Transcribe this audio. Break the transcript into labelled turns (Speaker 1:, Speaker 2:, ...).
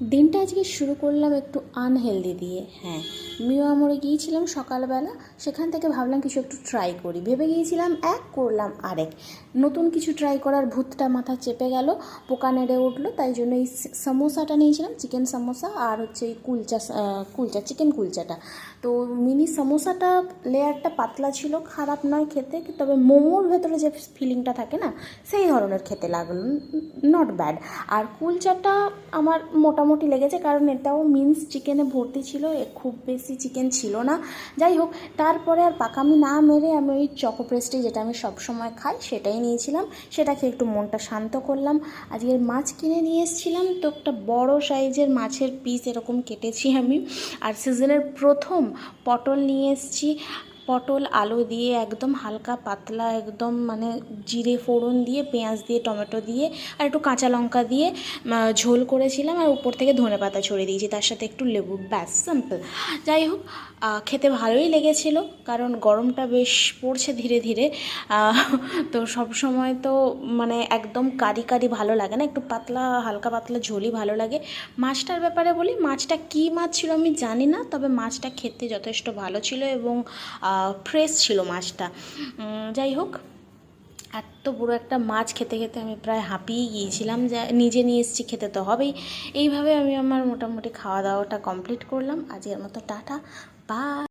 Speaker 1: দিনটা আজকে শুরু করলাম একটু আনহেলদি দিয়ে। হ্যাঁ, মিয়ামরে গিয়েছিলাম সকালবেলা, সেখান থেকে ভাবলাম কিছু একটু ট্রাই করি। ভেবে গিয়েছিলাম এক, করলাম আরেক। নতুন কিছু ট্রাই করার ভূতটা মাথা চেপে গেল, পোকা নেড়ে উঠলো। তাই জন্য এই সমোসাটা নিয়েছিলাম, চিকেন সমোসা, আর হচ্ছে এই কুলচা চিকেন কুলচাটা। তো মিনি সমোসাটা লেয়ারটা পাতলা ছিল, খারাপ নয় খেতে, তবে মোমোর ভেতরে যে ফিলিংটা থাকে না, সেই ধরনের খেতে লাগলো, নট ব্যাড। আর কুলচাটা আমার মোটামুটি লেগেছে, কারণ এটাও মিন্স চিকেনে ভর্তি ছিল, খুব বেশি চিকেন ছিল না। যাই হোক, তারপরে আর পাকামি না মেরে আমি ওই চকো পেস্ট্রি, যেটা আমি সবসময় খাই, সেটাই নিয়েছিলাম। সেটা খেয়ে একটু মনটা শান্ত করলাম। আজকের মাছ কিনে নিয়ে এসেছিলাম, তো একটা বড় সাইজের মাছের পিস এরকম কেটেছি আমি। আর সিজনের প্রথম পটল নিয়ে এসেছি। পটল আলু দিয়ে একদম হালকা পাতলা, একদম মানে জিরে ফোড়ন দিয়ে, পেঁয়াজ দিয়ে, টমেটো দিয়ে আর একটু কাঁচা লঙ্কা দিয়ে ঝোল করেছিলাম, আর উপর থেকে ধনেপাতা ছড়িয়ে দিয়েছি, তার সাথে একটু লেবু, ব্যাস সিম্পল। যাই হোক, খেতে ভালোই লেগেছিল, কারণ গরমটা বেশ পড়ছে ধীরে ধীরে। তো সব সময় তো মানে একদম কারি কারি ভালো লাগে না, একটু পাতলা, হালকা পাতলা ঝোলই ভালো লাগে। মাছটার ব্যাপারে বলি, মাছটা কী মাছ ছিল আমি জানি না, তবে মাছটা খেতে যথেষ্ট ভালো ছিল এবং ফ্রেশ ছিল মাছটা। যাই হোক, এত বড়ো একটা মাছ খেতে খেতে আমি প্রায় হাঁপিয়ে গিয়েছিলাম, যা নিজে নিয়ে এসেছি, খেতে তো হবেই। এইভাবে আমি আমার মোটামুটি খাওয়া দাওয়াটা কমপ্লিট করলাম। আজকের মতো টাটা, বাই।